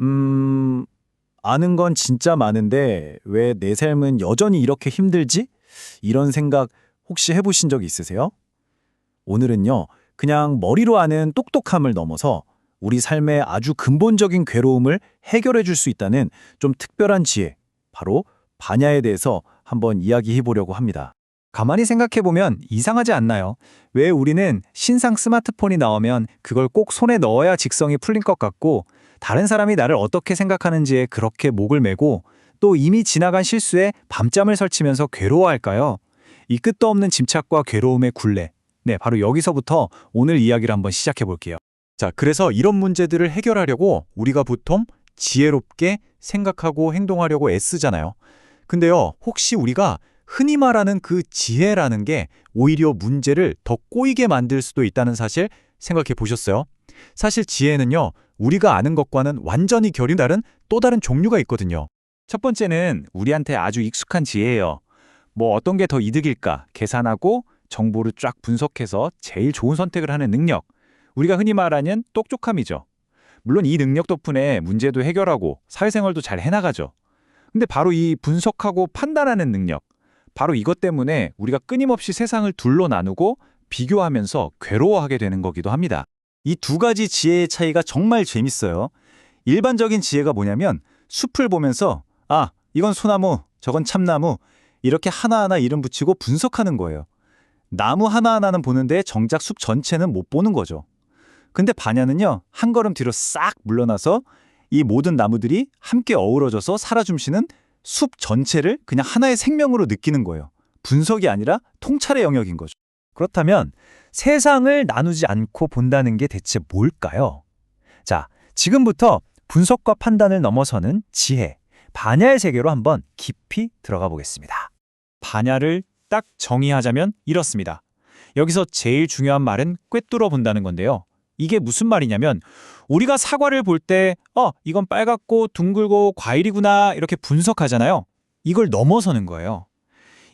음, 아는 건 진짜 많은데 왜 내 삶은 여전히 이렇게 힘들지? 이런 생각 혹시 해보신 적 있으세요? 오늘은요, 그냥 머리로 아는 똑똑함을 넘어서 우리 삶의 아주 근본적인 괴로움을 해결해 줄 수 있다는 좀 특별한 지혜, 바로 반야에 대해서 한번 이야기해 보려고 합니다. 가만히 생각해보면 이상하지 않나요? 왜 우리는 신상 스마트폰이 나오면 그걸 꼭 손에 넣어야 직성이 풀린 것 같고, 다른 사람이 나를 어떻게 생각하는지에 그렇게 목을 매고, 또 이미 지나간 실수에 밤잠을 설치면서 괴로워할까요? 이 끝도 없는 집착과 괴로움의 굴레. 네, 바로 여기서부터 오늘 이야기를 한번 시작해볼게요. 자, 그래서 이런 문제들을 해결하려고 우리가 보통 지혜롭게 생각하고 행동하려고 애쓰잖아요. 근데요, 혹시 우리가 흔히 말하는 그 지혜라는 게 오히려 문제를 더 꼬이게 만들 수도 있다는 사실 생각해 보셨어요? 사실 지혜는요, 우리가 아는 것과는 완전히 결이 다른 또 다른 종류가 있거든요. 첫 번째는 우리한테 아주 익숙한 지혜예요. 뭐 어떤 게 더 이득일까 계산하고 정보를 쫙 분석해서 제일 좋은 선택을 하는 능력. 우리가 흔히 말하는 똑똑함이죠. 물론 이 능력 덕분에 문제도 해결하고 사회생활도 잘 해나가죠. 근데 바로 이 분석하고 판단하는 능력, 바로 이것 때문에 우리가 끊임없이 세상을 둘로 나누고 비교하면서 괴로워하게 되는 거기도 합니다. 이 두 가지 지혜의 차이가 정말 재밌어요. 일반적인 지혜가 뭐냐면 숲을 보면서 이건 소나무, 저건 참나무 이렇게 하나하나 이름 붙이고 분석하는 거예요. 나무 하나하나는 보는데 정작 숲 전체는 못 보는 거죠. 근데 반야는요, 한 걸음 뒤로 싹 물러나서 이 모든 나무들이 함께 어우러져서 살아줌시는 숲 전체를 그냥 하나의 생명으로 느끼는 거예요. 분석이 아니라 통찰의 영역인 거죠. 그렇다면 세상을 나누지 않고 본다는 게 대체 뭘까요? 자, 지금부터 분석과 판단을 넘어서는 지혜, 반야의 세계로 한번 깊이 들어가 보겠습니다. 반야를 딱 정의하자면 이렇습니다. 여기서 제일 중요한 말은 꿰뚫어 본다는 건데요. 이게 무슨 말이냐면 우리가 사과를 볼 때 이건 빨갛고 둥글고 과일이구나 이렇게 분석하잖아요. 이걸 넘어서는 거예요.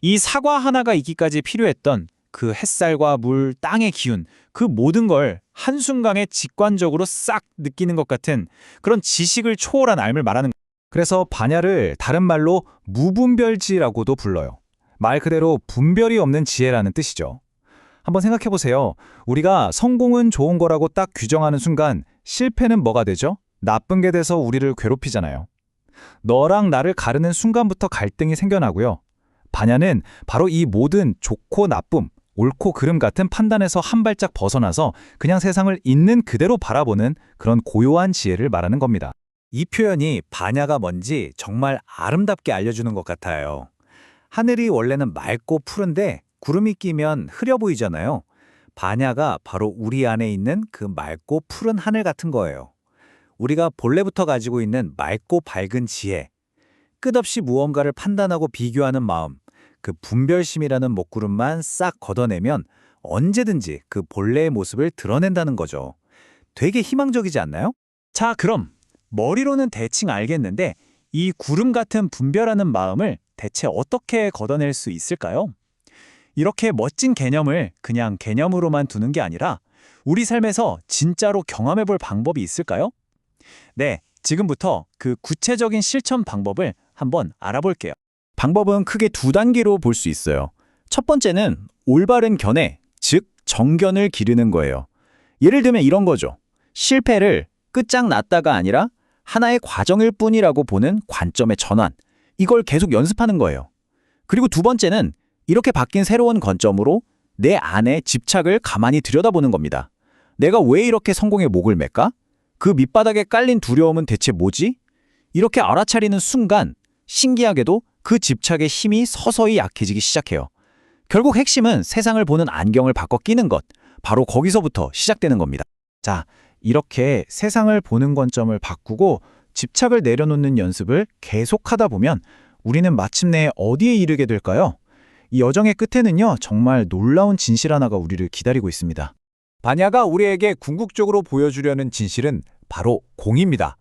이 사과 하나가 있기까지 필요했던 그 햇살과 물, 땅의 기운, 그 모든 걸 한순간에 직관적으로 싹 느끼는 것 같은 그런 지식을 초월한 삶을 말하는 거예요. 그래서 반야를 다른 말로 무분별지라고도 불러요. 말 그대로 분별이 없는 지혜라는 뜻이죠. 한번 생각해 보세요. 우리가 성공은 좋은 거라고 딱 규정하는 순간 실패는 뭐가 되죠? 나쁜 게 돼서 우리를 괴롭히잖아요. 너랑 나를 가르는 순간부터 갈등이 생겨나고요. 반야는 바로 이 모든 좋고 나쁨, 옳고 그름 같은 판단에서 한 발짝 벗어나서 그냥 세상을 있는 그대로 바라보는 그런 고요한 지혜를 말하는 겁니다. 이 표현이 반야가 뭔지 정말 아름답게 알려주는 것 같아요. 하늘이 원래는 맑고 푸른데 구름이 끼면 흐려 보이잖아요. 반야가 바로 우리 안에 있는 그 맑고 푸른 하늘 같은 거예요. 우리가 본래부터 가지고 있는 맑고 밝은 지혜, 끝없이 무언가를 판단하고 비교하는 마음, 그 분별심이라는 먹구름만 싹 걷어내면 언제든지 그 본래의 모습을 드러낸다는 거죠. 되게 희망적이지 않나요? 자, 그럼 머리로는 대충 알겠는데 이 구름 같은 분별하는 마음을 대체 어떻게 걷어낼 수 있을까요? 이렇게 멋진 개념을 그냥 개념으로만 두는 게 아니라 우리 삶에서 진짜로 경험해 볼 방법이 있을까요? 네, 지금부터 그 구체적인 실천 방법을 한번 알아볼게요. 방법은 크게 두 단계로 볼 수 있어요. 첫 번째는 올바른 견해, 즉 정견을 기르는 거예요. 예를 들면 이런 거죠. 실패를 끝장났다가 아니라 하나의 과정일 뿐이라고 보는 관점의 전환. 이걸 계속 연습하는 거예요. 그리고 두 번째는 이렇게 바뀐 새로운 관점으로 내 안에 집착을 가만히 들여다보는 겁니다. 내가 왜 이렇게 성공에 목을 맬까? 그 밑바닥에 깔린 두려움은 대체 뭐지? 이렇게 알아차리는 순간 신기하게도 그 집착의 힘이 서서히 약해지기 시작해요. 결국 핵심은 세상을 보는 안경을 바꿔 끼는 것, 바로 거기서부터 시작되는 겁니다. 자, 이렇게 세상을 보는 관점을 바꾸고 집착을 내려놓는 연습을 계속하다 보면 우리는 마침내 어디에 이르게 될까요? 이 여정의 끝에는요, 정말 놀라운 진실 하나가 우리를 기다리고 있습니다. 반야가 우리에게 궁극적으로 보여주려는 진실은 바로 공입니다.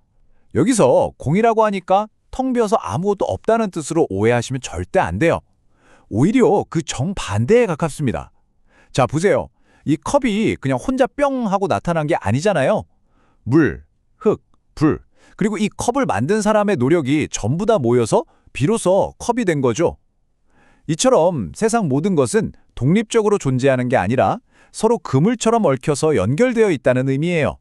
여기서 공이라고 하니까 텅 비어서 아무것도 없다는 뜻으로 오해하시면 절대 안 돼요. 오히려 그 정반대에 가깝습니다. 자, 보세요. 이 컵이 그냥 혼자 뿅 하고 나타난 게 아니잖아요. 물, 흙, 불, 그리고 이 컵을 만든 사람의 노력이 전부 다 모여서 비로소 컵이 된 거죠. 이처럼 세상 모든 것은 독립적으로 존재하는 게 아니라 서로 그물처럼 얽혀서 연결되어 있다는 의미예요.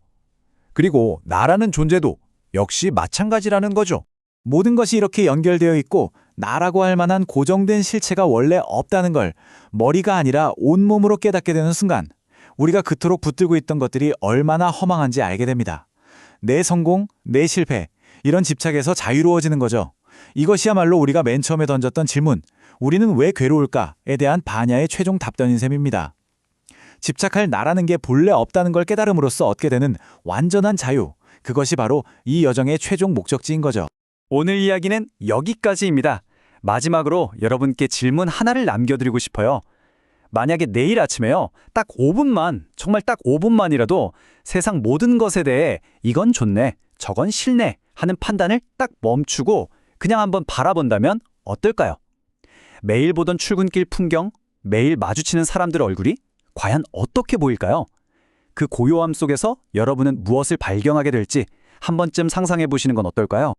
그리고 나라는 존재도 역시 마찬가지라는 거죠. 모든 것이 이렇게 연결되어 있고 나라고 할 만한 고정된 실체가 원래 없다는 걸 머리가 아니라 온몸으로 깨닫게 되는 순간 우리가 그토록 붙들고 있던 것들이 얼마나 허망한지 알게 됩니다. 내 성공, 내 실패, 이런 집착에서 자유로워지는 거죠. 이것이야말로 우리가 맨 처음에 던졌던 질문, 우리는 왜 괴로울까에 대한 반야의 최종 답변인 셈입니다. 집착할 나라는 게 본래 없다는 걸 깨달음으로써 얻게 되는 완전한 자유, 그것이 바로 이 여정의 최종 목적지인 거죠. 오늘 이야기는 여기까지입니다. 마지막으로 여러분께 질문 하나를 남겨드리고 싶어요. 만약에 내일 아침에요, 딱 5분만, 정말 딱 5분만이라도 세상 모든 것에 대해 이건 좋네, 저건 싫네 하는 판단을 딱 멈추고 그냥 한번 바라본다면 어떨까요? 매일 보던 출근길 풍경, 매일 마주치는 사람들 얼굴이 과연 어떻게 보일까요? 그 고요함 속에서 여러분은 무엇을 발견하게 될지 한 번쯤 상상해 보시는 건 어떨까요?